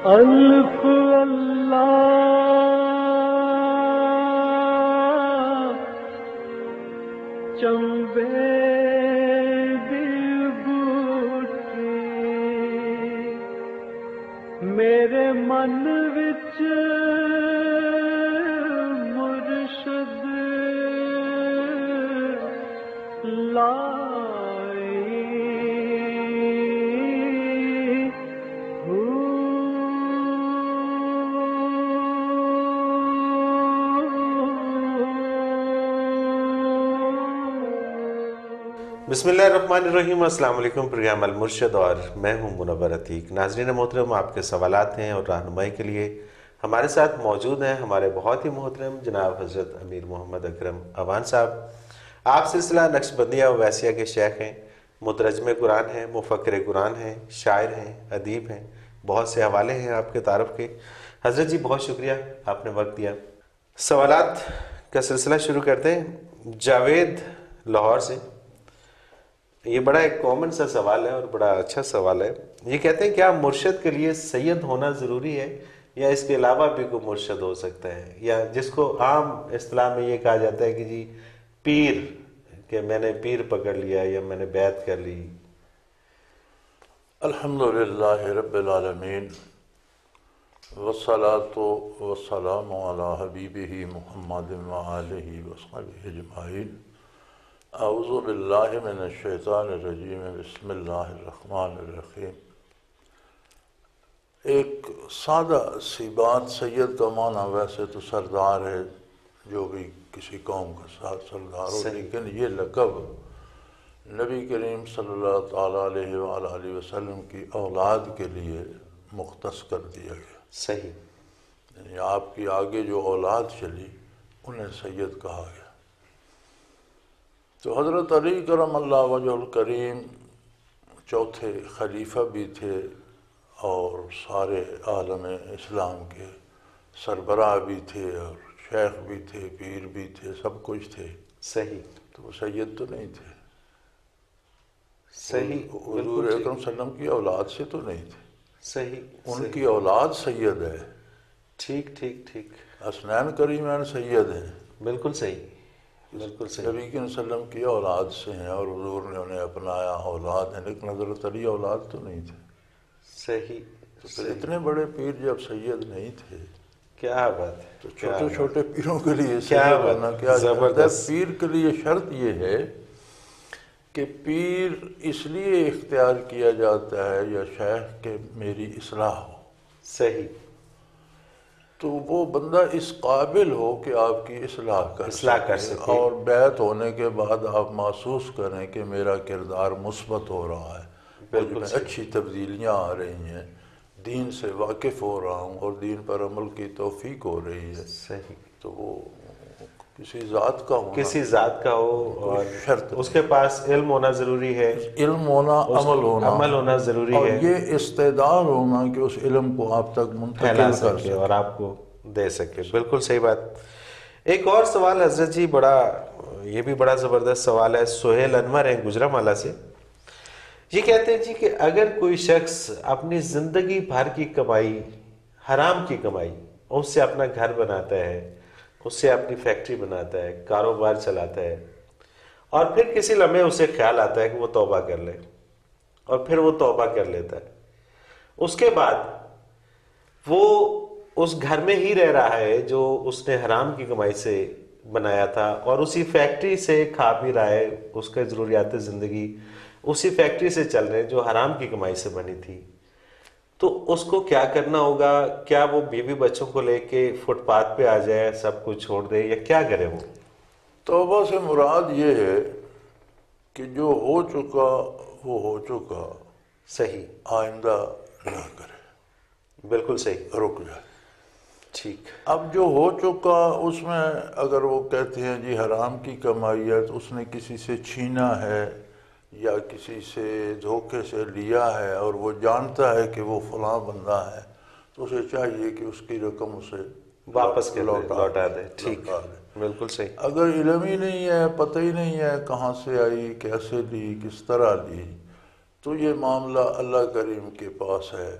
الف اللہ چنبے دل بوٹی میرے من وچ مرشد لائی بسم اللہ الرحمن الرحیم۔ السلام علیکم۔ پروگرام المرشد اور میں ہوں منور عتیق۔ ناظرین محترم، آپ کے سوالات ہیں اور رہنمائی کے لیے ہمارے ساتھ موجود ہیں ہمارے بہت ہی محترم جناب حضرت امیر محمد اکرم اوان صاحب۔ آپ سلسلہ نقشبندیہ و ویسیہ کے شیخ ہیں، مترجم قرآن ہیں، مفکر قرآن ہیں، شاعر ہیں، ادیب ہیں، بہت سے حوالے ہیں آپ کے تعارف کے۔ حضرت جی بہت شکریہ، آپ نے وقت دیا۔ سوالات کا سلسلہ شروع کرتے ہیں جاوید لاہور سے۔ یہ بڑا ایک کامن سا سوال ہے اور بڑا اچھا سوال ہے۔ یہ کہتے ہیں کیا مرشد کے لیے سید ہونا ضروری ہے یا اس کے علاوہ بھی کوئی مرشد ہو سکتا ہے، یا جس کو عام اصطلاح میں یہ کہا جاتا ہے کہ جی پیر، کہ میں نے پیر پکڑ لیا یا میں نے بیعت کر لی۔ الحمدللہ رب العالمین والصلاة والسلام علی حبیبہ محمد وآلہ وصحبہ اجمعین۔ اعوذ باللہ من الشیطان الرجیم، بسم اللہ الرحمن الرحیم۔ ایک سادہ سی بات، سید کا معنی ویسے تو سردار ہے، جو بھی کسی قوم کا ساتھ سردار ہو، لیکن یہ لقب نبی کریم صلی اللہ تعالیٰ علیہ وآلہ وسلم کی اولاد کے لیے مختص کر دیا گیا۔ صحیح، یعنی آپ کی آگے جو اولاد چلی انہیں سید کہا گیا۔ تو حضرت علی کرم اللہ وجہ الکریم چوتھے خلیفہ بھی تھے اور سارے عالم اسلام کے سربراہ بھی تھے اور شیخ بھی تھے، پیر بھی تھے، سب کچھ تھے۔ صحیح، تو وہ سید تو نہیں تھے۔ صحیح، حضور اکرم صلی اللہ علیہ وسلم کی اولاد سے تو نہیں تھے۔ صحیح، ان کی اولاد سید ہے۔ ٹھیک ٹھیک ٹھیک، حسنین کریمین سید ہیں، بالکل صحیح، بالکل صحیح۔ نبی صلی اللہ علیہ وسلم کی اولاد سے ہیں اور حضور نے انہیں اپنایا، اولاد ہیں، لیکن حضرت علی اولاد تو نہیں تھے۔ صحیح، تو پھر اتنے بڑے پیر جب سید نہیں تھے کیا بات ہے، تو چھوٹے چھوٹے پیروں کے لیے کیا سید بات، ہونا کیا زبردست۔ پیر کے لیے شرط یہ ہے کہ پیر اس لیے اختیار کیا جاتا ہے یا شیخ کہ میری اصلاح ہو، صحیح، تو وہ بندہ اس قابل ہو کہ آپ کی اصلاح کر سکے اور بیعت ہونے کے بعد آپ محسوس کریں کہ میرا کردار مثبت ہو رہا ہے، مجھ میں اچھی تبدیلیاں آ رہی ہیں، دین سے واقف ہو رہا ہوں اور دین پر عمل کی توفیق ہو رہی ہے۔ صحیح، تو وہ کسی ذات کا ہونا، کسی ذات کا ہو اور شرط اس کے پاس علم ہونا ضروری ہے، علم ہونا، عمل ہونا ضروری اور ہے، یہ استعداد ہونا کہ اس علم کو آپ تک منتقل پھیلا کر سکے اور آپ کو دے سکے۔ بالکل صحیح بات۔ ایک اور سوال حضرت جی، یہ بھی بڑا زبردست سوال ہے، سہیل انور ہیں گجرانوالہ سے۔ یہ کہتے ہیں جی کہ اگر کوئی شخص اپنی زندگی بھر کی کمائی، حرام کی کمائی، اس سے اپنا گھر بناتا ہے، اس سے اپنی فیکٹری بناتا ہے، کاروبار چلاتا ہے، اور پھر کسی لمحے اسے خیال آتا ہے کہ وہ توبہ کر لے، اور پھر وہ توبہ کر لیتا ہے، اس کے بعد وہ اس گھر میں ہی رہ رہا ہے جو اس نے حرام کی کمائی سے بنایا تھا، اور اسی فیکٹری سے کھا پی رہا ہے، اس کے ضروریات زندگی اسی فیکٹری سے چل رہے ہیں جو حرام کی کمائی سے بنی تھی، تو اس کو کیا کرنا ہوگا؟ کیا وہ بیوی بچوں کو لے کے فٹ پاتھ پہ آ جائے، سب کچھ چھوڑ دے، یا کیا کرے وہ؟ توبہ سے مراد یہ ہے کہ جو ہو چکا وہ ہو چکا، صحیح، آئندہ نہ کرے، بالکل صحیح، رک جائے۔ ٹھیک، اب جو ہو چکا اس میں اگر وہ کہتے ہیں جی حرام کی کمائی ہے، تو اس نے کسی سے چھینا ہے یا کسی سے دھوکے سے لیا ہے اور وہ جانتا ہے کہ وہ فلاں بندہ ہے، تو اسے چاہیے کہ اس کی رقم اسے واپس لوٹا دے۔ ٹھیک، بالکل صحیح۔ اگر علم ہی نہیں ہے، پتہ ہی نہیں ہے کہاں سے آئی، کیسے لی، کس طرح لی، تو یہ معاملہ اللہ کریم کے پاس ہے،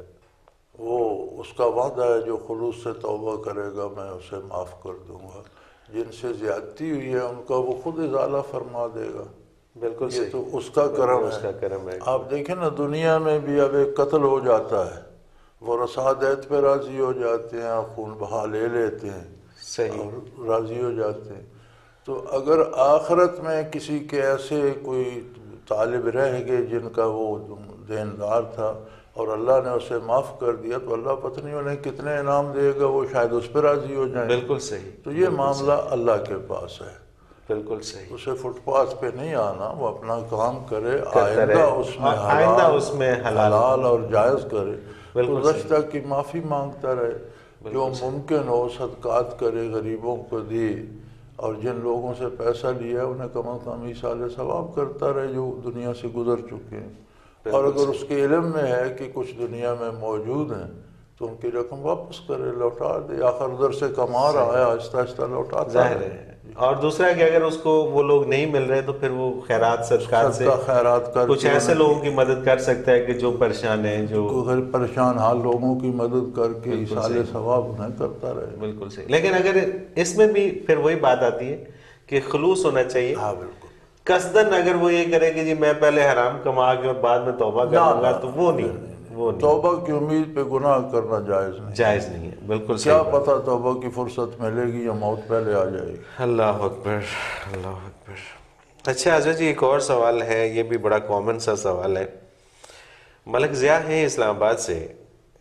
وہ اس کا وعدہ ہے جو خلوص سے توبہ کرے گا میں اسے معاف کر دوں گا، جن سے زیادتی ہوئی ہے ان کا وہ خود ازالہ فرما دے گا۔ بالکل یہ تو اس کا کرم اس کا کرم ہے۔ آپ دیکھیں نا دنیا میں بھی اب ایک قتل ہو جاتا ہے، وہ رسادیت پہ راضی ہو جاتے ہیں، خون بہا لے لیتے ہیں صحیح، اور راضی ہو جاتے ہیں۔ تو اگر آخرت میں کسی کے ایسے کوئی طالب رہ گئے جن کا وہ دیندار تھا اور اللہ نے اسے معاف کر دیا، تو اللہ پتہ نہیں انہیں کتنے انعام دے گا، وہ شاید اس پہ راضی ہو جائیں۔ بالکل صحیح۔ تو یہ معاملہ اللہ کے پاس ہے، بالکل صحیح۔ اسے فٹ پاتھ پہ نہیں آنا، وہ اپنا کام کرے، کرتا رہے، آئندہ اس میں حلال اور جائز کرے، بالکل گزشتہ کی معافی مانگتا رہے، جو ممکن ہو صدقات کرے، غریبوں کو دے، اور جن لوگوں سے پیسہ لیا ہے انہیں کم از کم ایصال ثواب کرتا رہے جو دنیا سے گزر چکے ہیں۔ اور اگر اس کے علم میں ہے کہ کچھ دنیا میں موجود ہیں تو ان کی رقم واپس کرے، لوٹا دے، آخر ادھر سے کما رہا ہے، آہستہ آہستہ لوٹاتا ظاہر ہے۔ اور دوسرا کہ اگر اس کو وہ لوگ نہیں مل رہے تو پھر وہ خیرات صدقات سے خیرات کر کچھ ایسے لوگوں کی مدد کر سکتا ہے کہ جو پریشان ہیں، جو پریشان حال لوگوں کی مدد کر کے ایصال ثواب انہیں کرتا رہے۔ بالکل صحیح۔ لیکن اگر اس میں بھی پھر وہی بات آتی ہے کہ خلوص ہونا چاہیے۔ ہاں بالکل۔ قصدن اگر وہ یہ کرے کہ جی میں پہلے حرام کما کے اور بعد میں توبہ کروں گا تو وہ نہیں، توبہ کی امید پہ گناہ کرنا جائز نہیں، جائز نہیں ہے۔ بالکل کیا صحیح۔ پتہ توبہ کی فرصت ملے گی یا موت پہلے آ جائے گی۔ اللہ اکبر، اللہ اکبر۔ اچھا حضرت جی ایک اور سوال ہے، یہ بھی بڑا کامن سا سوال ہے۔ ملک ضیاء ہیں اسلام آباد سے،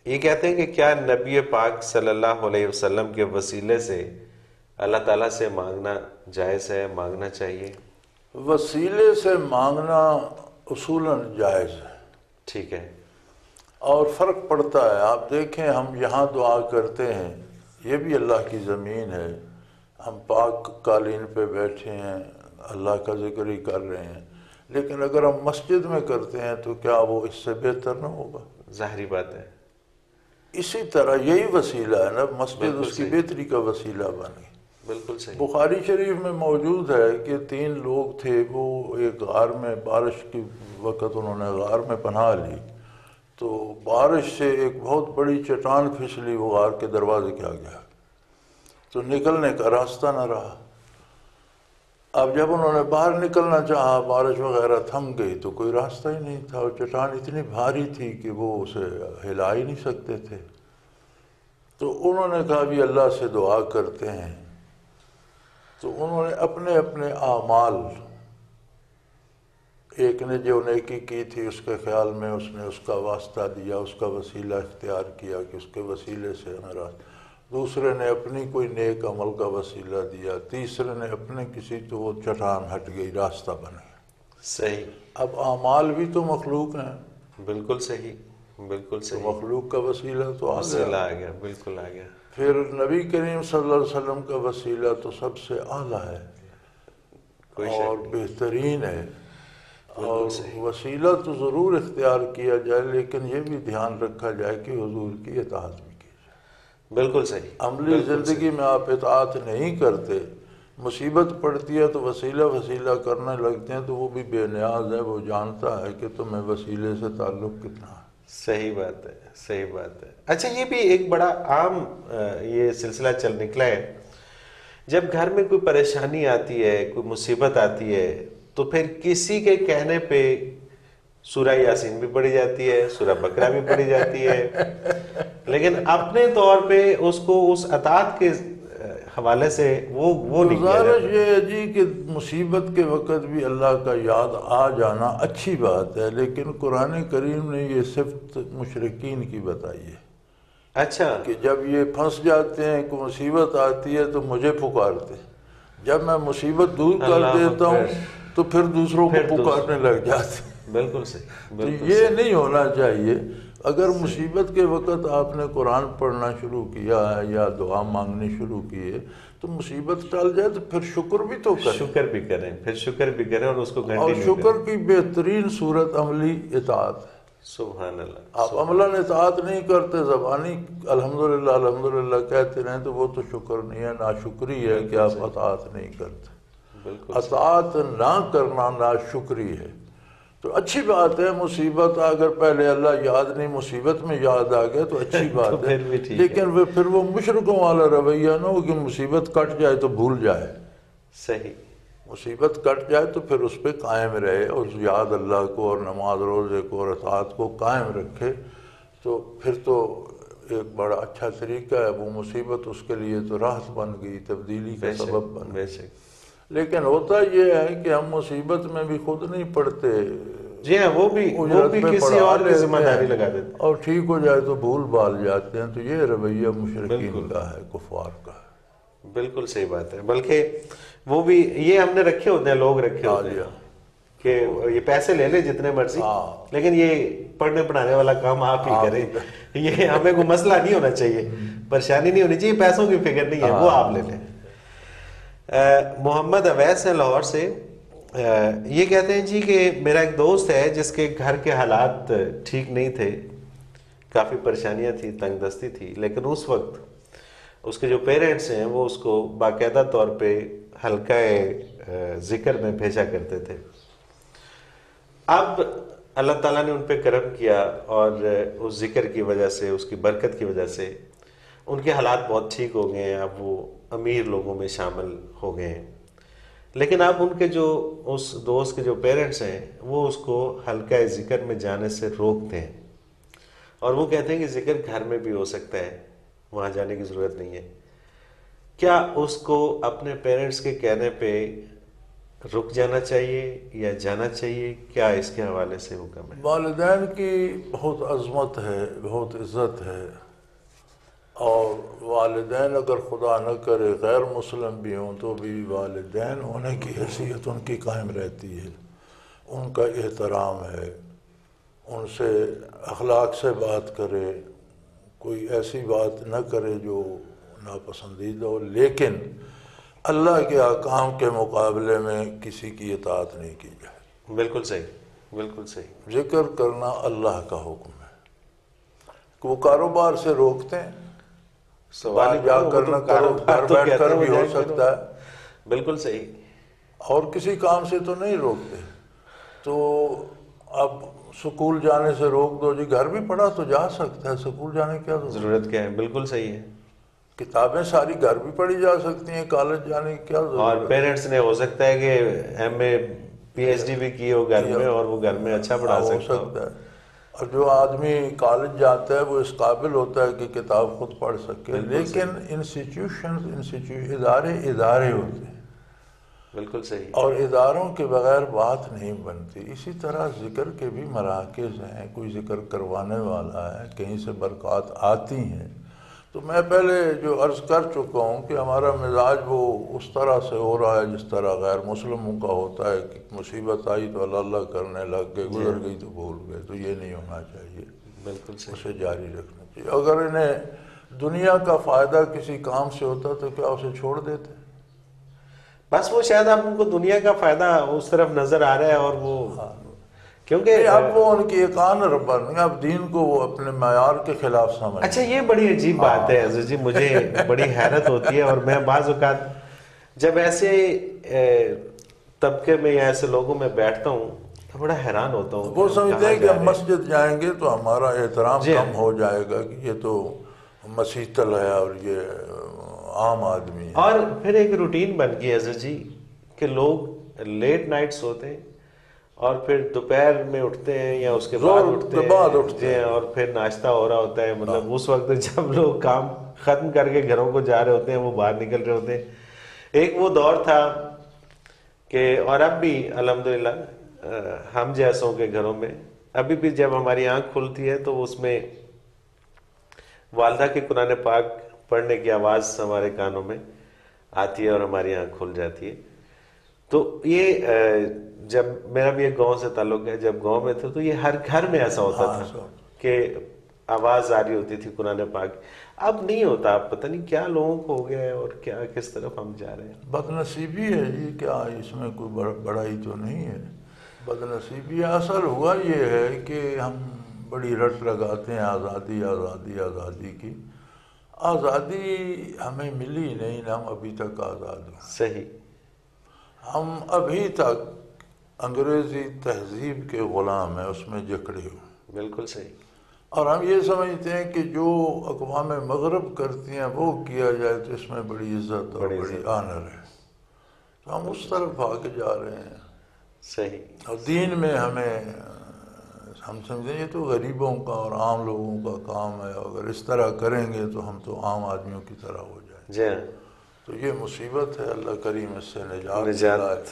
یہ کہتے ہیں کہ کیا نبی پاک صلی اللہ علیہ وسلم کے وسیلے سے اللہ تعالیٰ سے مانگنا جائز ہے، مانگنا چاہیے؟ وسیلے سے مانگنا اصولاً جائز ہے، ٹھیک ہے، اور فرق پڑتا ہے۔ آپ دیکھیں ہم یہاں دعا کرتے ہیں، یہ بھی اللہ کی زمین ہے، ہم پاک قالین پہ بیٹھے ہیں، اللہ کا ذکر ہی کر رہے ہیں، لیکن اگر ہم مسجد میں کرتے ہیں تو کیا وہ اس سے بہتر نہ ہوگا؟ ظاہری بات ہے۔ اسی طرح یہی وسیلہ ہے نا، مسجد اس کی بہتری کا وسیلہ بن گئی۔ بالکل صحیح۔ بخاری شریف میں موجود ہے کہ 3 لوگ تھے، وہ ایک غار میں، بارش کے وقت انہوں نے غار میں پناہ لی، تو بارش سے ایک بہت بڑی چٹان پھسلی، وہ غار کے دروازے کے آ گیا، تو نکلنے کا راستہ نہ رہا۔ اب جب انہوں نے باہر نکلنا چاہا، بارش وغیرہ تھم گئی تو کوئی راستہ ہی نہیں تھا، اور چٹان اتنی بھاری تھی کہ وہ اسے ہلا ہی نہیں سکتے تھے۔ تو انہوں نے کہا بھی اللہ سے دعا کرتے ہیں، تو انہوں نے اپنے اپنے اعمال، ایک نے جو نیکی کی تھی اس کے خیال میں اس نے اس کا واسطہ دیا، اس کا وسیلہ اختیار کیا کہ اس کے وسیلے سے میرا، دوسرے نے اپنی کوئی نیک عمل کا وسیلہ دیا، تیسرے نے اپنے کسی، تو وہ چٹان ہٹ گئی، راستہ بن گیا۔ صحیح۔ اب اعمال بھی تو مخلوق ہیں، بالکل صحیح، بالکل تو صحیح۔ مخلوق کا وسیلہ تو وسیلہ آ گیا، بالکل آ گیا۔ پھر نبی کریم صلی اللہ علیہ وسلم کا وسیلہ تو سب سے اعلیٰ ہے اور بہترین ہے، اور وسیلہ تو ضرور اختیار کیا جائے، لیکن یہ بھی دھیان رکھا جائے کہ حضور کی اطاعت بھی کی جائے۔ بالکل صحیح۔ عملی زندگی میں آپ اطاعت نہیں کرتے، مصیبت پڑتی ہے تو وسیلہ کرنے لگتے ہیں، تو وہ بھی بے نیاز ہے، وہ جانتا ہے کہ تمہیں وسیلے سے تعلق کتنا ہے۔ صحیح بات ہے، صحیح بات ہے۔ اچھا یہ بھی ایک بڑا عام یہ سلسلہ چل نکلا ہے، جب گھر میں کوئی پریشانی آتی ہے، کوئی مصیبت آتی ہے، تو پھر کسی کے کہنے پہ سورہ یاسین بھی پڑھی جاتی ہے، سورہ بقرہ بھی پڑھی جاتی ہے، لیکن اپنے طور پہ اس کو اس اطاعت کے حوالے سے وہ نہیں کیا گزارش جاتا۔ یہ ہے جی کہ مصیبت کے وقت بھی اللہ کا یاد آ جانا اچھی بات ہے، لیکن قرآن کریم نے یہ صفت مشرکین کی بتائی ہے۔ اچھا، کہ جب یہ پھنس جاتے ہیں کہ مصیبت آتی ہے تو مجھے پکارتے، جب میں مصیبت دور کر دیتا ہوں تو پھر دوسروں کو پکارنے لگ جاتے۔ بالکل صحیح، بالکل یہ نہیں ہونا چاہیے۔ اگر مصیبت کے وقت آپ نے قرآن پڑھنا شروع کیا ہے یا دعا مانگنی شروع کی ہے تو مصیبت ٹل جائے تو پھر شکر بھی تو کریں، شکر بھی کریں، پھر شکر بھی کریں اور اس کو اور کنٹینیو کریں۔ شکر کی بہترین صورت عملی اطاعت ہے۔ سبحان اللہ۔ آپ عملاً اطاعت نہیں کرتے، زبانی الحمدللہ الحمدللہ کہتے رہیں تو وہ تو شکر نہیں ہے، ناشکری ہے کہ آپ اطاعت نہیں کرتے۔ بالکل اطاعت نہ کرنا ناشکری ہے، تو اچھی بات ہے، مصیبت اگر پہلے اللہ یاد نہیں، مصیبت میں یاد آ گیا تو اچھی بات ہے، لیکن پھر وہ مشرکوں والا رویہ نہ ہو کہ مصیبت کٹ جائے تو بھول جائے. صحیح. مصیبت کٹ جائے تو پھر اس پہ قائم رہے، اس یاد اللہ کو اور نماز روزے کو اور اطاعت کو قائم رکھے، تو پھر تو ایک بڑا اچھا طریقہ ہے. وہ مصیبت اس کے لیے تو راحت بن گئی، تبدیلی کا سبب بن گئی. لیکن ہوتا یہ ہے کہ ہم مصیبت میں بھی خود نہیں پڑھتے، جی ہاں، وہ بھی کسی اور کی ذمہ داری لگا دیتے ہیں، اور ٹھیک ہو جائے تو بھول بھال جاتے ہیں. تو یہ رویہ مشرکین کا ہے، کفار کا ہے. بالکل صحیح بات ہے. بلکہ وہ بھی یہ ہم نے رکھے ہوتے ہیں، لوگ رکھے ہوتے ہیں کہ یہ پیسے لے لے جتنے مرضی، لیکن یہ پڑھنے پڑھانے والا کام آپ ہی کریں. یہ ہمیں کوئی مسئلہ نہیں ہونا چاہیے، پریشانی نہیں ہونی چاہیے، پیسوں کی فکر نہیں ہے، وہ آپ لے لیں. محمد اویس ہے لاہور سے، یہ کہتے ہیں جی کہ میرا ایک دوست ہے جس کے گھر کے حالات ٹھیک نہیں تھے، کافی پریشانیاں تھیں، تنگ دستی تھی، لیکن اس وقت اس کے جو پیرنٹس ہیں وہ اس کو باقاعدہ طور پہ حلقہ ذکر میں بھیجا کرتے تھے. اب اللہ تعالیٰ نے ان پہ کرم کیا اور اس ذکر کی وجہ سے، اس کی برکت کی وجہ سے ان کے حالات بہت ٹھیک ہو گئے ہیں. اب وہ امیر لوگوں میں شامل ہو گئے ہیں. لیکن اب ان کے جو اس دوست کے جو پیرنٹس ہیں وہ اس کو حلقہ ذکر میں جانے سے روکتے ہیں، اور وہ کہتے ہیں کہ ذکر گھر میں بھی ہو سکتا ہے، وہاں جانے کی ضرورت نہیں ہے. کیا اس کو اپنے پیرنٹس کے کہنے پہ رک جانا چاہیے یا جانا چاہیے؟ کیا اس کے حوالے سے حکم ہے؟ والدین کی بہت عظمت ہے، بہت عزت ہے، اور والدین اگر خدا نہ کرے غیر مسلم بھی ہوں تو بھی والدین ہونے کی حیثیت ان کی قائم رہتی ہے. ان کا احترام ہے، ان سے اخلاق سے بات کرے، کوئی ایسی بات نہ کرے جو ناپسندیدہ ہو، لیکن اللہ کے احکام کے مقابلے میں کسی کی اطاعت نہیں کی جائے. بالکل صحیح، بالکل صحیح. ذکر کرنا اللہ کا حکم ہے. وہ کاروبار سے روکتے ہیں، سوال جا کر نہ کرو، گھر بیٹھ کر بھی ہو سکتا ہے. بالکل صحیح. اور کسی کام سے تو نہیں روکتے. تو اب سکول جانے سے روک دو جی، گھر بھی پڑھا تو جا سکتا ہے، سکول جانے کی کیا ضرورت کیا ہے؟ بالکل صحیح ہے. کتابیں ساری گھر بھی پڑھی جا سکتی ہیں، کالج جانے کی کیا ضرورت ہے؟ اور پیرنٹس نے ہو سکتا ہے کہ ایم اے پی ایچ ڈی بھی کی ہو گھر میں، اور وہ گھر میں اچھا پڑھا سکتا ہے. اور جو آدمی کالج جاتا ہے وہ اس قابل ہوتا ہے کہ کتاب خود پڑھ سکے. لیکن انسٹیٹیوشنز ادارے ہوتے ہیں. بالکل صحیح. اور اداروں کے بغیر بات نہیں بنتی. اسی طرح ذکر کے بھی مراکز ہیں، کوئی ذکر کروانے والا ہے، کہیں سے برکات آتی ہیں. تو میں پہلے جو عرض کر چکا ہوں کہ ہمارا مزاج وہ اس طرح سے ہو رہا ہے جس طرح غیر مسلموں کا ہوتا ہے کہ مصیبت آئی تو اللہ اللہ کرنے لگ گئے، گزر گئی تو بھول گئے. تو یہ نہیں ہونا چاہیے. بالکل صحیح. اسے جاری رکھنا چاہیے. اگر انہیں دنیا کا فائدہ کسی کام سے ہوتا تو کیا اسے چھوڑ دیتے؟ بس وہ شاید آپ ان کو دنیا کا فائدہ اس طرف نظر آ رہا ہے، اور وہ کیونکہ اب وہ ان کی ایک آنر بن گیا، اب دین کو وہ اپنے معیار کے خلاف سمجھ. اچھا، یہ بڑی عجیب بات ہے حضرت جی، مجھے بڑی حیرت ہوتی ہے. اور میں بعض اوقات جب ایسے طبقے میں یا ایسے لوگوں میں بیٹھتا ہوں تو بڑا حیران ہوتا ہوں. وہ سمجھتے ہیں کہ ہم مسجد جائیں گے تو ہمارا احترام کم ہو جائے گا، کہ یہ تو مسیحتل ہے اور یہ عام آدمی ہے. اور پھر ایک روٹین بن گئی حضرت جی کہ لوگ لیٹ نائٹ سوتے ہیں اور پھر دوپہر میں اٹھتے ہیں یا اس کے بعد اٹھتے ہیں، اور پھر ناشتہ ہو رہا ہوتا ہے. مطلب اس وقت جب لوگ کام ختم کر کے گھروں کو جا رہے ہوتے ہیں، وہ باہر نکل رہے ہوتے ہیں. ایک وہ دور تھا کہ، اور اب بھی الحمدللہ ہم جیسوں کے گھروں میں ابھی بھی جب ہماری آنکھ کھلتی ہے تو اس میں والدہ کے قرآن پاک پڑھنے کی آواز ہمارے کانوں میں آتی ہے اور ہماری آنکھ کھل جاتی ہے. تو یہ جب میرا بھی ایک گاؤں سے تعلق ہے، جب گاؤں میں تھے تو یہ ہر گھر میں ایسا ہوتا تھا کہ آواز آ رہی ہوتی تھی قرآن پاک. اب نہیں ہوتا. اب پتہ نہیں کیا لوگوں کو ہو گیا ہے اور کیا کس طرف ہم جا رہے ہیں. بد نصیبی ہے جی، کیا اس میں کوئی بڑائی تو نہیں ہے. بد نصیبی اصل ہوا یہ ہے کہ ہم بڑی رٹ لگاتے ہیں آزادی آزادی آزادی کی. آزادی ہمیں ملی نہیں، ہم ابھی تک آزاد ہیں. صحیح. ہم ابھی تک انگریزی تہذیب کے غلام ہیں، اس میں جکڑے ہوئے۔ بالکل صحیح۔ اور ہم یہ سمجھتے ہیں کہ جو اقوام مغرب کرتی ہیں وہ کیا جائے تو اس میں بڑی عزت اور بڑی آنر ہے، تو ہم اس طرف آگے جا رہے ہیں۔ صحیح۔ اور دین میں ہم سمجھیں یہ تو غریبوں کا اور عام لوگوں کا کام ہے، اگر اس طرح کریں گے تو ہم تو عام آدمیوں کی طرح ہو جائیں۔ جی ہاں، تو یہ مصیبت ہے، اللہ کریم اس سے نجات نجات،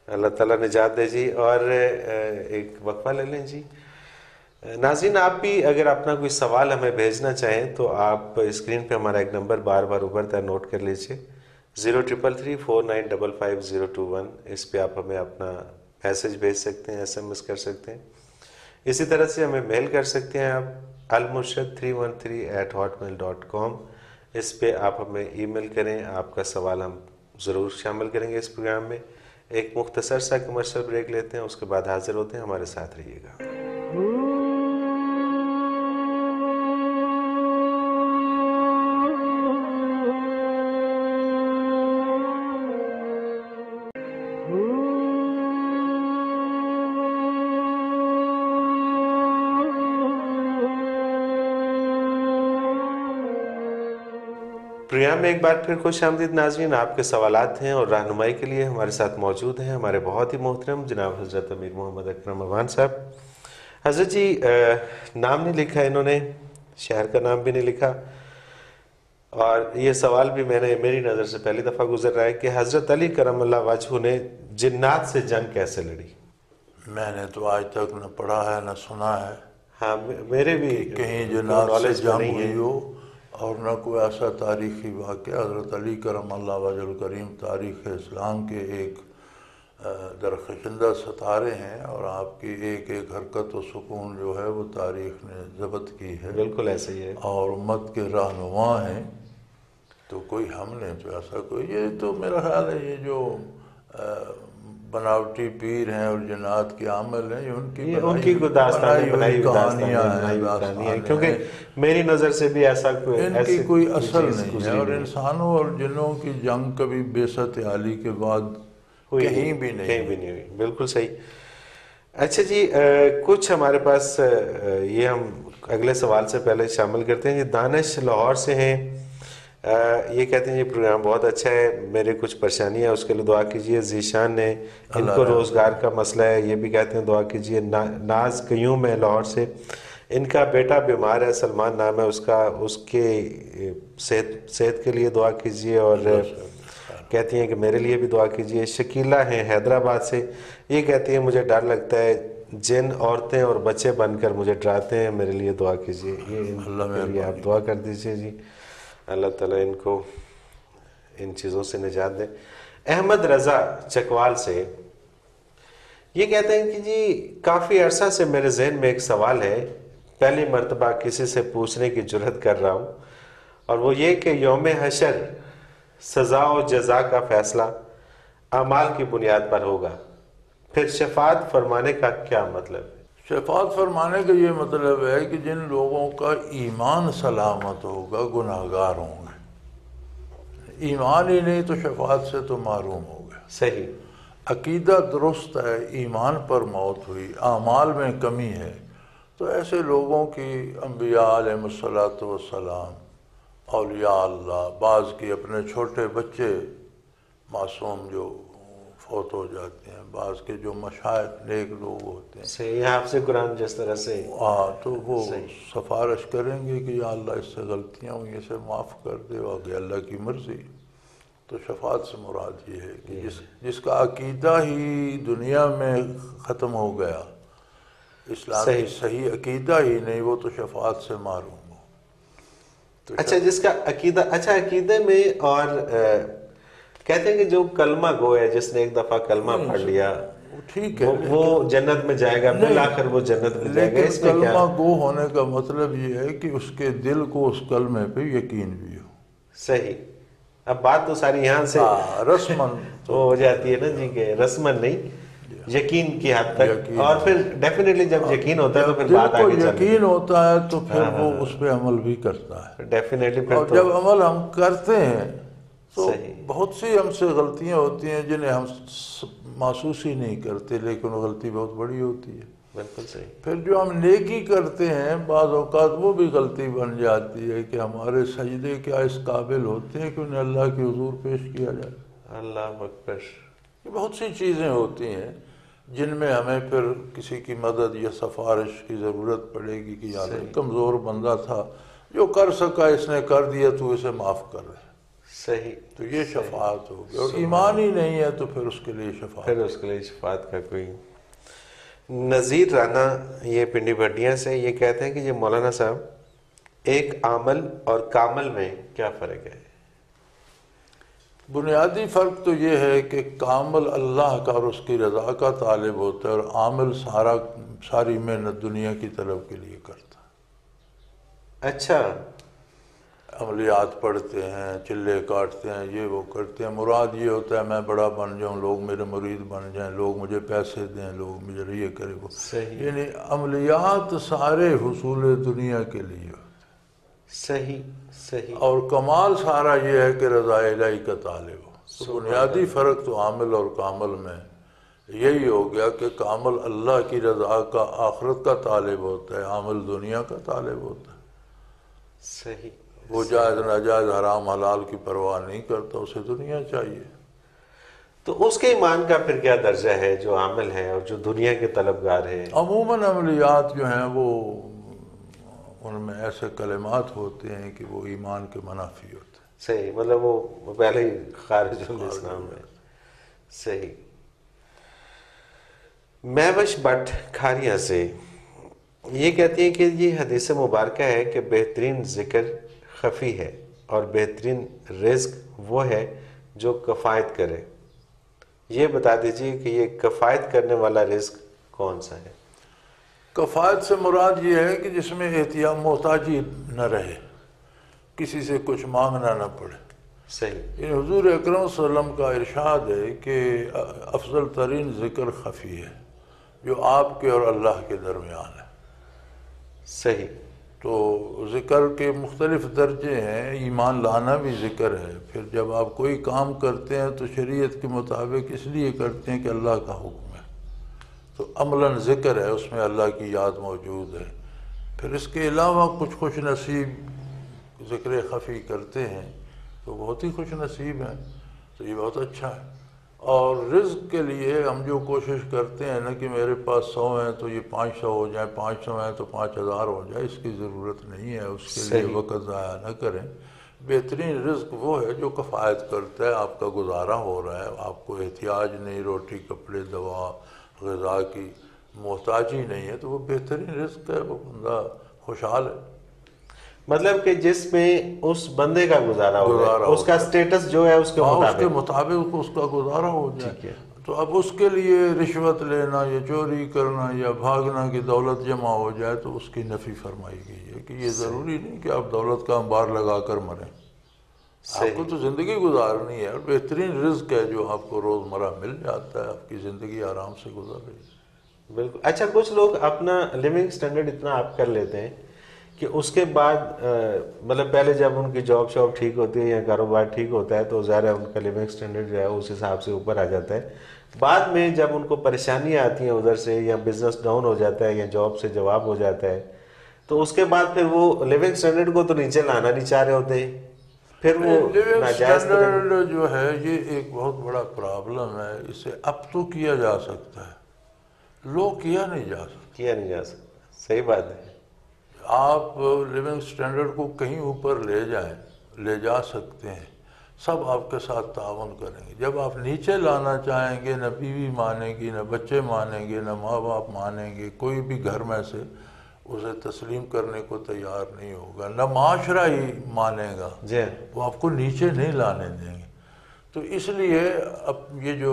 اللہ تعالیٰ نجات دے جی۔ اور ایک وقفہ لے لیں جی۔ ناظرین، آپ بھی اگر اپنا کوئی سوال ہمیں بھیجنا چاہیں تو آپ اسکرین پہ ہمارا ایک نمبر بار بار ابھرتا ہے، نوٹ کر لیجئے، 0333495521۔ اس پہ آپ ہمیں اپنا میسج بھیج سکتے ہیں، SMS کر سکتے ہیں۔ اسی طرح سے ہمیں میل کر سکتے ہیں آپ almurshid313@hotmail.com۔ اس پہ آپ ہمیں ای میل کریں، آپ کا سوال ہم ضرور شامل کریں گے اس پروگرام میں۔ ایک مختصر سا کمرشل بریک لیتے ہیں، اس کے بعد حاضر ہوتے ہیں، ہمارے ساتھ رہیے گا۔ پروگرام میں ایک بار پھر خوش آمدید ناظرین، آپ کے سوالات ہیں اور رہنمائی کے لیے ہمارے ساتھ موجود ہیں ہمارے بہت ہی محترم جناب حضرت امیر محمد اکرم افغان صاحب۔ حضرت جی نام نہیں لکھا انہوں نے، شہر کا نام بھی نہیں لکھا، اور یہ سوال بھی میری نظر سے پہلی دفعہ گزر رہا ہے کہ حضرت علی کرم اللہ وجہہ نے جنات سے جنگ کیسے لڑی؟ میں نے تو آج تک نہ پڑھا ہے نہ سنا ہے ہاں، میرے بھی کہیں جنات سے جنگ ہوئی ہو، اور نہ کوئی ایسا تاریخی واقعہ۔ حضرت علی کرم اللہ وجہ الکریم تاریخ اسلام کے ایک درخشندہ ستارے ہیں، اور آپ کی ایک ایک حرکت و سکون جو ہے وہ تاریخ نے ضبط کی ہے، بالکل ایسے ہی ہے، اور امت کے رہنما ہیں۔ تو کوئی ہم نے تو ایسا کوئی، یہ تو میرا خیال ہے یہ جو بناوٹی پیر ہیں اور جنات کے عامل ہیں، یہ ان کی کوئی داستانیں بنائی ہوئی کہانیاں ہیں، کیونکہ میری نظر سے بھی ایسا ان کی کوئی اصل نہیں ہے، اور انسانوں اور جنوں کی جنگ کبھی بعثت علی کے بعد کہیں بھی نہیں ہوئی۔ بالکل صحیح۔ اچھا جی، کچھ ہمارے پاس یہ ہم اگلے سوال سے پہلے شامل کرتے ہیں۔ یہ دانش لاہور سے ہیں، یہ کہتے ہیں یہ پروگرام بہت اچھا ہے، میرے کچھ پریشانی ہے اس کے لیے دعا کیجیے۔ ذیشان نے، ان کو روزگار کا مسئلہ ہے، یہ بھی کہتے ہیں دعا کیجیے۔ ناز قیوم ہے لاہور سے، ان کا بیٹا بیمار ہے، سلمان نام ہے اس کا، اس کے صحت کے لیے دعا کیجیے، اور کہتی ہیں کہ میرے لیے بھی دعا کیجیے۔ شکیلہ ہیں حیدرآباد سے، یہ کہتی ہیں مجھے ڈر لگتا ہے، جن عورتیں اور بچے بن کر مجھے ڈراتے ہیں، میرے لیے دعا کیجیے۔ یہ اللہ کے لیے آپ دعا کر دیجیے جی، اللہ تعالیٰ ان کو ان چیزوں سے نجات دے۔ احمد رضا چکوال سے، یہ کہتے ہیں کہ جی کافی عرصہ سے میرے ذہن میں ایک سوال ہے، پہلی مرتبہ کسی سے پوچھنے کی جرات کر رہا ہوں، اور وہ یہ کہ یوم حشر سزا و جزا کا فیصلہ اعمال کی بنیاد پر ہوگا، پھر شفاعت فرمانے کا کیا مطلب ہے؟ شفاعت فرمانے کا یہ مطلب ہے کہ جن لوگوں کا ایمان سلامت ہوگا گناہگار ہوں گے، ایمان ہی نہیں تو شفاعت سے تو محروم ہو گئے۔ صحیح، عقیدہ درست ہے، ایمان پر موت ہوئی، اعمال میں کمی ہے، تو ایسے لوگوں کی انبیاء علیہ السلام، اولیاء اللہ، بعض کی اپنے چھوٹے بچے معصوم جو فوت ہو جاتے ہیں، بعض کے جو مشائخ نیک لوگ ہوتے ہیں، صحیح، حافظ قرآن جس طرح سے، تو وہ سفارش کریں گے کہ یا اللہ اس سے غلطیاں ہوئی، اسے معاف کر دے، آگے اللہ کی مرضی۔ تو شفاعت سے مراد یہ ہے کہ جس کا عقیدہ ہی دنیا میں ختم ہو گیا، اسلام کی صحیح عقیدہ ہی نہیں، وہ تو شفاعت سے محروم ہو۔ اچھا، جس کا عقیدہ، اچھا عقیدے میں، اور کہتے ہیں کہ جو کلمہ گو ہے، جس نے ایک دفعہ کلمہ پڑھ لیا ٹھیک ہے، وہ جنت میں جائے گا، بالآخر وہ جنت میں جائے گا۔ اس میں کیا کلمہ گو ہونے کا مطلب یہ ہے کہ اس کے دل کو اس کلمے پہ یقین بھی ہو۔ صحیح، اب بات تو ساری یہاں سے رسمن تو ہو جاتی ہے نا جی، کہ رسمن نہیں، یقین کی حد تک، اور پھر ڈیفینیٹلی جب یقین ہوتا ہے تو پھر بات آگے چلتی ہے، یقین ہوتا ہے تو پھر وہ اس پہ عمل بھی کرتا ہے ڈیفینیٹلی۔ اور جب عمل ہم کرتے ہیں تو بہت سی ہم سے غلطیاں ہوتی ہیں جنہیں ہم محسوس ہی نہیں کرتے، لیکن غلطی بہت بڑی ہوتی ہے۔ بالکل صحیح۔ پھر جو ہم نیکی کرتے ہیں بعض اوقات وہ بھی غلطی بن جاتی ہے کہ ہمارے سجدے کیا اس قابل ہوتے ہیں کہ انہیں اللہ کے حضور پیش کیا جائے۔ اللہ اکبر۔ یہ بہت سی چیزیں ہوتی ہیں جن میں ہمیں پھر کسی کی مدد یا سفارش کی ضرورت پڑے گی کہ یار کمزور بندہ تھا، جو کر سکا اس نے کر دیا، تو اسے معاف کر دے۔ صحیح۔ تو یہ شفاعت ہوگی، اور ایمان ہی نہیں ہے تو پھر اس کے لیے شفاعت، پھر اس کے لیے شفاعت کا کوئی۔ نذیر رانا یہ پنڈی بھٹیاں سے یہ کہتے ہیں کہ یہ مولانا صاحب ایک عامل اور کامل میں کیا فرق ہے؟ بنیادی فرق تو یہ ہے کہ کامل اللہ کا اور اس کی رضا کا طالب ہوتا ہے، اور عامل ساری محنت دنیا کی طلب کے لیے کرتا ہے۔ اچھا، عملیات پڑھتے ہیں، چلے کاٹتے ہیں، یہ وہ کرتے ہیں، مراد یہ ہوتا ہے میں بڑا بن جاؤں، لوگ میرے مرید بن جائیں، لوگ مجھے پیسے دیں، لوگ مجھے یہ کرے وہ۔ صحیح، یعنی عملیات سارے حصول دنیا کے لیے ہوتے ہیں، صحیح صحیح۔ اور کمال سارا یہ ہے کہ رضا الہی کا طالب ہو۔ تو بنیادی فرق تو عامل اور کامل میں یہی ہو گیا کہ کامل اللہ کی رضا کا، آخرت کا طالب ہوتا ہے، عامل دنیا کا طالب ہوتا ہے۔ صحیح۔ وہ جائز ناجائز حرام حلال کی پرواہ نہیں کرتا، اسے دنیا چاہیے۔ تو اس کے ایمان کا پھر کیا درجہ ہے جو عامل ہے اور جو دنیا کے طلبگار ہے؟ عموماً عملیات جو ہیں وہ ان میں ایسے کلمات ہوتے ہیں کہ وہ ایمان کے منافی ہوتے ہیں۔ صحیح، مطلب وہ پہلے ہی خارج الاسلام ہے۔ صحیح۔ مہوش بٹ کھاریا سے یہ کہتی ہیں کہ یہ حدیث مبارکہ ہے کہ بہترین ذکر خفی ہے اور بہترین رزق وہ ہے جو کفایت کرے۔ یہ بتا دیجئے کہ یہ کفایت کرنے والا رزق کون سا ہے؟ کفایت سے مراد یہ ہے کہ جس میں احتیاط محتاجی نہ رہے، کسی سے کچھ مانگنا نہ پڑے۔ صحیح۔ یعنی حضور اکرم صلی اللہ علیہ وسلم کا ارشاد ہے کہ افضل ترین ذکر خفی ہے، جو آپ کے اور اللہ کے درمیان ہے۔ صحیح۔ تو ذکر کے مختلف درجے ہیں، ایمان لانا بھی ذکر ہے۔ پھر جب آپ کوئی کام کرتے ہیں تو شریعت کے مطابق اس لیے کرتے ہیں کہ اللہ کا حکم ہے، تو عملاً ذکر ہے، اس میں اللہ کی یاد موجود ہے۔ پھر اس کے علاوہ کچھ خوش نصیب ذکر خفی کرتے ہیں تو بہت ہی خوش نصیب ہیں، تو یہ بہت اچھا ہے۔ اور رزق کے لیے ہم جو کوشش کرتے ہیں نا کہ میرے پاس 100 ہیں تو یہ 500 ہو جائیں، 500 ہیں تو 5000 ہو جائے، اس کی ضرورت نہیں ہے، اس کے لیے وقت ضائع نہ کریں۔ بہترین رزق وہ ہے جو کفایت کرتا ہے، آپ کا گزارا ہو رہا ہے، آپ کو احتیاج نہیں، روٹی کپڑے دوا غذا کی محتاجی نہیں ہے، تو وہ بہترین رزق ہے، وہ بندہ خوشحال ہے۔ مطلب کہ جس میں اس بندے کا گزارا ہو رہا ہے، اس کا سٹیٹس جو ہے اس کے مطابق اس کا گزارا ہو جائے۔ تو اب اس کے لیے رشوت لینا یا چوری کرنا یا بھاگنا کہ دولت جمع ہو جائے، تو اس کی نفی فرمائی گئی ہے کہ یہ ضروری نہیں کہ آپ دولت کا انبار لگا کر مریں، آپ کو تو زندگی گزارنی ہے، اور بہترین رزق ہے جو آپ کو روزمرہ مل جاتا ہے، آپ کی زندگی آرام سے گزر رہی ہے۔ بالکل۔ اچھا، کچھ لوگ اپنا لیونگ سٹینڈرڈ اتنا اپ کر لیتے ہیں کہ اس کے بعد مطلب پہلے جب ان کی جاب شاپ ٹھیک ہوتی ہے یا کاروبار ٹھیک ہوتا ہے تو ظاہر ہے ان کا لیونگ سٹینڈرڈ جو ہے اس حساب سے اوپر آ جاتا ہے۔ بعد میں جب ان کو پریشانیاں آتی ہیں ادھر سے، یا بزنس ڈاؤن ہو جاتا ہے یا جاب سے جواب ہو جاتا ہے، تو اس کے بعد پھر وہ لیونگ سٹینڈرڈ کو تو نیچے لانا نہیں چاہ رہے ہوتے، پھر وہ ناجائز سٹینڈرڈ جو ہے یہ ایک بہت بڑا پرابلم ہے۔ اسے اب تو کیا جا سکتا ہے، لو کیا نہیں جا سکتا۔ صحیح بات ہے۔ آپ لیونگ سٹینڈرڈ کو کہیں اوپر لے جا سکتے ہیں، سب آپ کے ساتھ تعاون کریں گے۔ جب آپ نیچے لانا چاہیں گے، نہ بیوی مانیں گی، نہ بچے مانیں گے، نہ ماں باپ مانیں گے، کوئی بھی گھر میں سے اسے تسلیم کرنے کو تیار نہیں ہوگا، نہ معاشرہ ہی مانے گا، وہ آپ کو نیچے نہیں لانے دیں گے۔ تو اس لیے اب یہ جو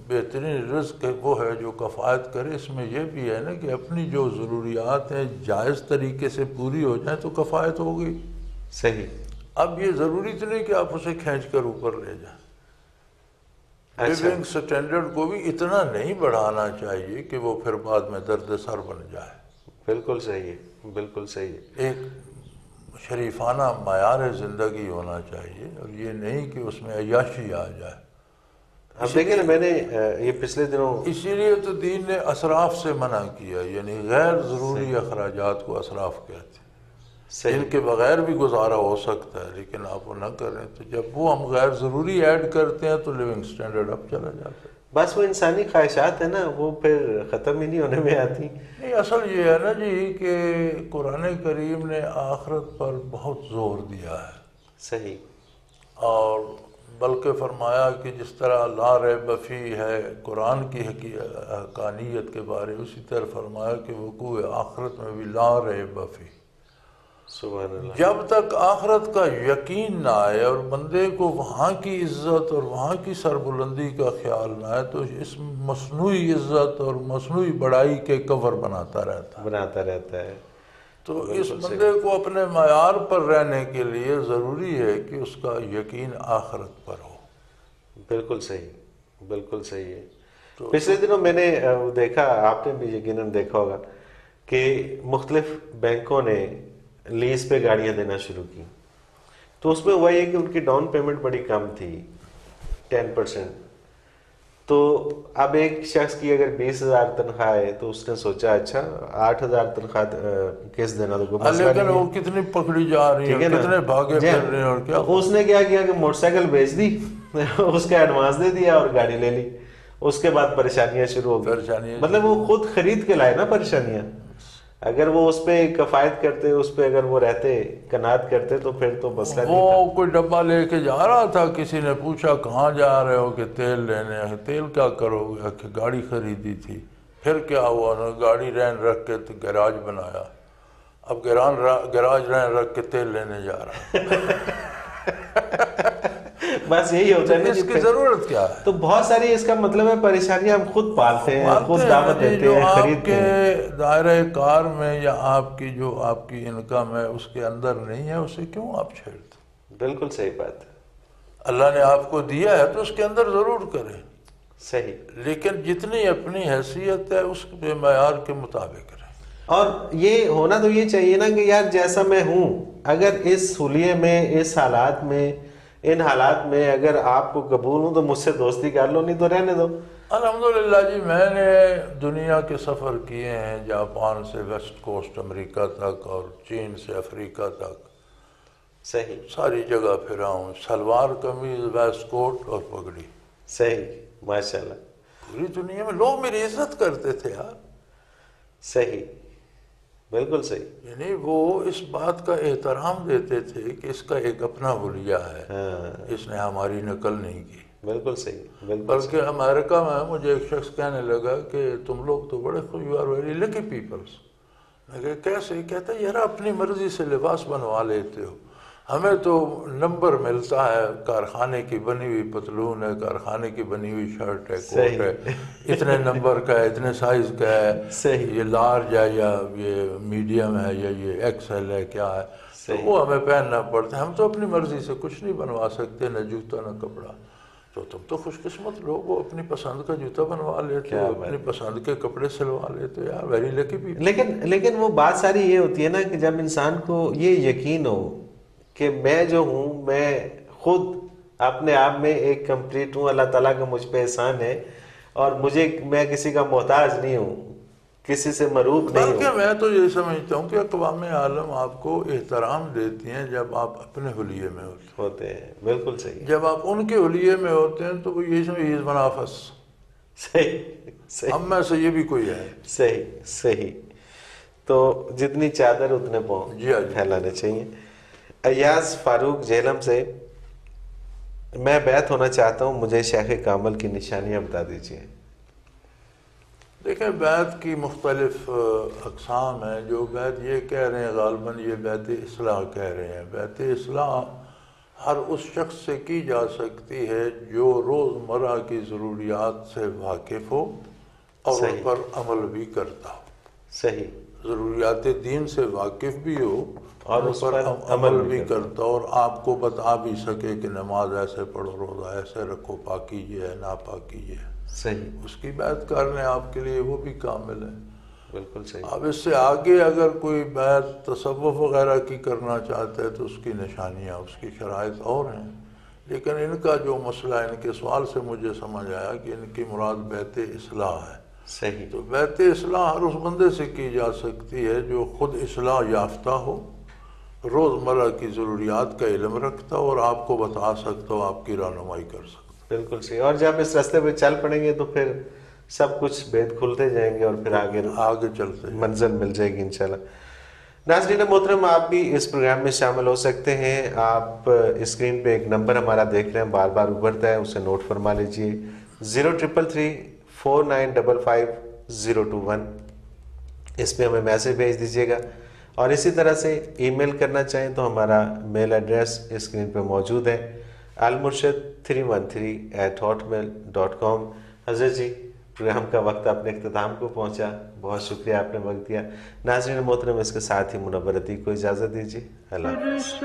بہترین رزق ہے وہ ہے جو کفایت کرے۔ اس میں یہ بھی ہے نا کہ اپنی جو ضروریات ہیں جائز طریقے سے پوری ہو جائیں تو کفایت ہو گئی۔ صحیح۔ اب یہ ضروری تو نہیں کہ آپ اسے کھینچ کر اوپر لے جائیں۔ لیونگ سٹینڈرڈ کو بھی اتنا نہیں بڑھانا چاہیے کہ وہ پھر بعد میں درد سر بن جائے۔ بالکل صحیح ہے، بالکل صحیح ہے۔ ایک شریفانہ معیار زندگی ہونا چاہیے، اور یہ نہیں کہ اس میں عیاشی آ جائے۔ اب دیکھیں نا، میں نے یہ پچھلے دنوں، اسی لیے تو دین نے اسراف سے منع کیا، یعنی غیر ضروری اخراجات کو اسراف کہتے ہیں، جن کے بغیر بھی گزارا ہو سکتا ہے لیکن آپ وہ نہ کریں، تو جب وہ ہم غیر ضروری ایڈ کرتے ہیں تو لیونگ سٹینڈرڈ اب چلا جاتا ہے۔ بس وہ انسانی خواہشات ہیں نا، وہ پھر ختم ہی نہیں ہونے میں آتی۔ نہیں، اصل یہ ہے نا جی کہ قرآن کریم نے آخرت پر بہت زور دیا ہے، صحیح، اور بلکہ فرمایا کہ جس طرح لا ریب فیہ ہے قرآن کی حقانیت کے بارے، اسی طرح فرمایا کہ وقوع آخرت میں بھی لا ریب فیہ۔ سبحان اللہ۔ جب تک آخرت کا یقین نہ آئے اور بندے کو وہاں کی عزت اور وہاں کی سربلندی کا خیال نہ آئے تو اس مصنوعی عزت اور مصنوعی بڑائی کے کور بناتا رہتا ہے۔ تو اس بندے کو اپنے معیار پر رہنے کے لیے ضروری ہے کہ اس کا یقین آخرت پر ہو۔ بالکل صحیح، بالکل صحیح ہے۔ پچھلے دنوں میں نے دیکھا، آپ نے بھی یقیناً دیکھا ہوگا کہ مختلف بینکوں نے لیز پہ گاڑیاں دینا شروع کی، تو اس میں ہوا یہ کہ ان کی ڈاؤن پیمنٹ بڑی کم تھی، 10%۔ تو اب ایک شخص کی اگر 20,000 تنخواہ ہے تو اس نے سوچا اچھا 8,000 تنخواہ کس دینا، تو کوئی مسئلہ لیکن نہیں وہ کتنی پکڑی جا رہی ہے، کتنے بھاگے پھر رہے ہیں، اور کیا اس نے کیا کیا کہ موٹر سائیکل بیچ دی، اس کا ایڈوانس دے دیا اور گاڑی لے لی۔ اس کے بعد پریشانیاں شروع ہو گئی، مطلب وہ خود خرید کے لائے نا پریشانیاں۔ اگر وہ اس پہ کفایت کرتے، اس پہ اگر وہ رہتے، قناعت کرتے، تو پھر تو مسئلہ نہیں تھا۔ وہ کوئی ڈبہ لے کے جا رہا تھا، کسی نے پوچھا کہاں جا رہے ہو، کہ تیل لینے۔ تیل کیا کرو گے؟ کہ گاڑی خریدی تھی۔ پھر کیا ہوا؟ نا گاڑی رہن رکھ کے تو گیراج بنایا، اب گیراج رہن رکھ کے تیل لینے جا رہا۔ بس یہی ہوتا ہے، اس کی ضرورت کیا ہے؟ تو بہت ساری اس کا مطلب ہے پریشانیاں ہم خود پالتے ہیں، خود دعوت دیتے ہیں، خریدتے ہیں۔ آپ کے دائرۂ کار میں یا آپ کی جو آپ کی انکم ہے اس کے اندر نہیں ہے، اسے کیوں آپ چھیڑتے؟ بالکل صحیح بات ہے۔ اللہ نے آپ کو دیا ہے تو اس کے اندر ضرور کریں، صحیح، لیکن جتنی اپنی حیثیت ہے اس کے معیار کے مطابق کریں۔ اور یہ ہونا تو یہ چاہیے نا کہ یار جیسا میں ہوں، اگر اس حلیے میں، اس حالات میں، ان حالات میں اگر آپ کو قبول ہوں تو مجھ سے دوستی کر لو، نہیں تو رہنے دو۔ الحمدللہ جی، میں نے دنیا کے سفر کیے ہیں، جاپان سے ویسٹ کوسٹ امریکہ تک اور چین سے افریقہ تک، صحیح، ساری جگہ پھرا ہوں، شلوار قمیض ویسٹ کوٹ اور پگڑی۔ صحیح، ماشاءاللہ، پوری دنیا میں لوگ میری عزت کرتے تھے یار۔ صحیح، بالکل صحیح، یعنی وہ اس بات کا احترام دیتے تھے کہ اس کا ایک اپنا حلیہ ہے، اس نے ہماری نقل نہیں کی۔ بالکل صحیح، بالکل۔ بلکہ امریکہ میں مجھے ایک شخص کہنے لگا کہ تم لوگ تو بڑے خوش، you are very lucky peoples. میں کہا کیسے؟ کہتا یار اپنی مرضی سے لباس بنوا لیتے ہو، ہمیں تو نمبر ملتا ہے، کارخانے کی بنی ہوئی پتلون ہے، کارخانے کی بنی ہوئی شرٹ ہے، کوٹ ہے، اتنے نمبر کا ہے، اتنے سائز کا ہے، یہ لارج ہے یا یہ میڈیم ہے یا یہ ایکس ایل ہے، کیا ہے، تو وہ ہمیں پہننا پڑتا ہے، ہم تو اپنی مرضی سے کچھ نہیں بنوا سکتے، نہ جوتا نہ کپڑا۔ تو تم تو خوش قسمت لوگ ہو، اپنی پسند کا جوتا بنوا لیتے ہو، اپنی پسند کے کپڑے سلوا لیتے ہو، یار ویری لکی پیپل۔ لیکن وہ بات ساری یہ ہوتی ہے نا کہ جب انسان کو یہ یقین ہو کہ میں جو ہوں، میں خود اپنے آپ میں ایک کمپلیٹ ہوں، اللہ تعالیٰ کا مجھ پہ احسان ہے، اور میں کسی کا محتاج نہیں ہوں، کسی سے مروب نہیں ہوں۔ بلکہ میں تو یہ سمجھتا ہوں کہ اقوام عالم آپ کو احترام دیتی ہیں جب آپ اپنے حلیے میں ہوتے ہیں۔ بالکل صحیح، جب آپ ان کے حلیے میں ہوتے ہیں تو وہ یہی سمجھ منافس، صحیح، ہم میں سے یہ بھی کوئی ہے۔ صحیح، صحیح۔ تو جتنی چادر اتنے پاؤں پھیلانے چاہیے۔ ایاز فاروق جہلم سے، میں بیعت ہونا چاہتا ہوں، مجھے شیخ کامل کی نشانیاں بتا دیجیے۔ دیکھیں بیعت کی مختلف اقسام ہیں، جو بیعت یہ کہہ رہے ہیں غالباً یہ بیعت اصلاح کہہ رہے ہیں۔ بیعت اصلاح ہر اس شخص سے کی جا سکتی ہے جو روزمرہ کی ضروریات سے واقف ہو اور ان پر عمل بھی کرتا ہو۔ صحیح، ضروریات دین سے واقف بھی ہو اور اس پر عمل بھی کرتا ہو، اور آپ کو بتا بھی سکے کہ نماز ایسے پڑھو، روزہ ایسے رکھو، پاکیزہ ہے، ناپاکیزہ ہے، صحیح، اس کی بیعت کرنے آپ کے لیے وہ بھی کامل ہے۔ بالکل صحیح۔ اب اس سے آگے اگر کوئی بیعت تصوف وغیرہ کی کرنا چاہتا ہے تو اس کی نشانیاں، اس کی شرائط اور ہیں، لیکن ان کا جو مسئلہ ان کے سوال سے مجھے سمجھ آیا کہ ان کی مراد بیت اصلاح ہے. صحیح. تو بیت اصلاح ہر اس بندے سے کی جا سکتی ہے جو خود اصلاح یافتہ ہو, روزمرہ کی ضروریات کا علم رکھتا ہو اور آپ کو بتا سکتا ہو, آپ کی رہنمائی کر سکتا. بالکل صحیح. اور جب اس راستے پہ چل پڑیں گے تو پھر سب کچھ بید کھلتے جائیں گے اور پھر آگے چلتے منزل مل جائے گی انشاءاللہ. ناظرین محترم, آپ بھی اس پروگرام میں شامل ہو سکتے ہیں. آپ اسکرین پہ ایک نمبر ہمارا دیکھ رہے ہیں, بار بار ابھرتا ہے, اسے نوٹ فرما لیجئے, 0333495521. اس پہ ہمیں میسج بھیج دیجیے گا. اور اسی طرح سے ای میل کرنا چاہیں تو ہمارا میل ایڈریس اسکرین پہ موجود ہے, almurshid313@hotmail.com. حضرت جی, پروگرام کا وقت اپنے اختتام کو پہنچا, بہت شکریہ آپ نے وقت دیا. ناظرین محترم, اس کے ساتھ ہی منور عتیق کو اجازت دیجیے. اللہ حافظ.